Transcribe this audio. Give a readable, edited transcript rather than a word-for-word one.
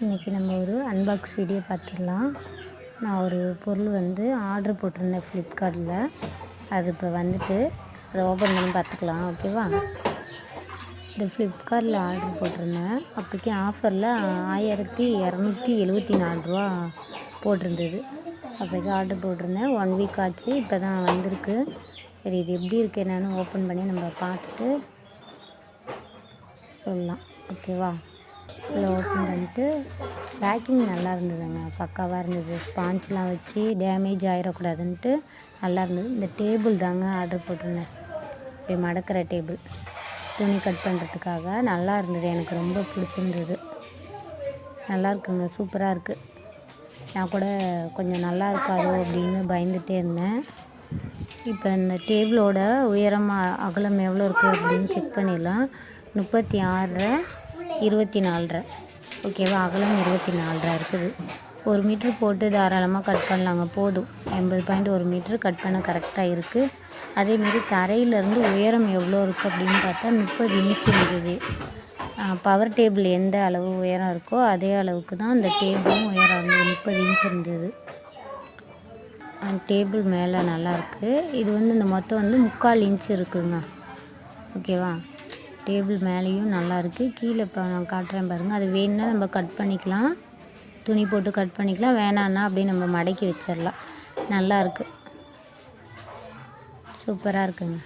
இன்றைக்கி நம்ம ஒரு அன்பாக்ஸ் வீடியோ பார்த்துடலாம். நான் ஒரு பொருள் ஆர்டர் போட்டிருந்தேன் ஃப்ளிப்கார்ட்டில். அது இப்போ வந்துட்டு அதை ஓப்பன் பண்ணி பார்த்துக்கலாம். ஓகேவா? இந்த ஃப்ளிப்கார்ட்டில் ஆர்டர் போட்டிருந்தேன். அப்போக்கி ஆஃபரில் 1274 ரூபா போட்டிருந்தது. அப்போக்கி ஆர்டர் போட்டிருந்தேன். 1 வீக் ஆச்சு. இப்போ தான் வந்திருக்கு. சரி, இது எப்படி இருக்குது என்னென்னு ஓப்பன் பண்ணி நம்ம பார்த்துட்டு சொல்லலாம். ஓகேவா? இதில் ஓப்பன் பண்ணிட்டு பேக்கிங் நல்லா இருந்ததுங்க, பக்காவாக இருந்தது. ஸ்பான்ச்லாம் வச்சு டேமேஜ் ஆகிடக்கூடாதுன்ட்டு நல்லா இருந்தது. இந்த டேபிள் தாங்க ஆர்டர் போட்டிருந்தேன். இப்படி மடக்கிற டேபிள், துணி கட் பண்ணுறதுக்காக நல்லா இருந்தது. எனக்கு ரொம்ப பிடிச்சிருந்தது. நல்லா இருக்குங்க, சூப்பராக இருக்குது. நான் கூட கொஞ்சம் நல்லா இருக்காதோ அப்படின்னு பயந்துகிட்டே இருந்தேன். இப்போ இந்த டேபிளோட உயரம் அகலம் எவ்வளோ இருக்குது அப்படின்னு செக் பண்ணிடலாம். 36 24. ஓகேவா? அகலம் 24 இருக்குது. 1 மீட்ரு போட்டு தாராளமாக கட் பண்ணலாங்க. போதும். 80.1 மீட்ரு கட் பண்ண கரெக்டாக இருக்குது. அதேமாரி தரையிலேருந்து உயரம் எவ்வளோ இருக்குது அப்படின்னு பார்த்தா 30 இன்ச் இருந்தது. பவர் டேபிள் எந்த அளவு உயரம் இருக்கோ அதே அளவுக்கு தான் அந்த டேபிளும் உயரம் இருந்தது. 30 இன்ச் இருந்தது. டேபிள் மேலே நல்லாயிருக்கு. இது இந்த மொத்தம் 3/4 இன்ச் இருக்குங்க. ஓகேவா? டேபிள் மேலேயும் நல்லா இருக்குது. கீழே இப்போ நான் காட்டுறேன் பாருங்கள். அது வேணுன்னா நம்ம கட் பண்ணிக்கலாம், துணி போட்டு கட் பண்ணிக்கலாம். வேணான்னா அப்படியே நம்ம மடக்கி வச்சிடலாம். நல்லாயிருக்கு, சூப்பராக இருக்குங்க.